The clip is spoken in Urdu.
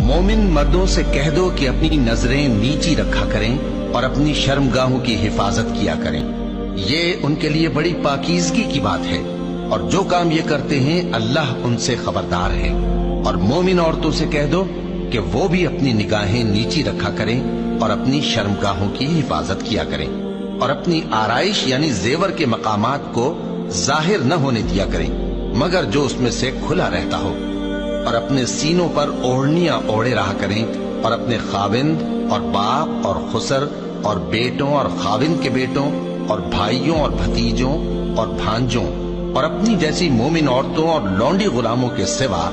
مومن مردوں سے کہہ دو کہ اپنی نظریں نیچی رکھا کریں اور اپنی شرمگاہوں کی حفاظت کیا کریں، یہ ان کے لیے بڑی پاکیزگی کی بات ہے، اور جو کام یہ کرتے ہیں اللہ ان سے خبردار ہے۔ اور مومن عورتوں سے کہہ دو کہ وہ بھی اپنی نگاہیں نیچی رکھا کریں اور اپنی شرمگاہوں کی حفاظت کیا کریں، اور اپنی آرائش یعنی زیور کے مقامات کو ظاہر نہ ہونے دیا کریں مگر جو اس میں سے کھلا رہتا ہو، اور اپنے سینوں پر اوڑھنیاں اوڑھے رہا کریں، اور اپنے خاوند اور باپ اور خسر اور بیٹوں اور خاوند کے بیٹوں اور بھائیوں اور بھتیجوں اور بھانجوں اور اپنی جیسی مومن عورتوں اور لونڈی غلاموں کے سوا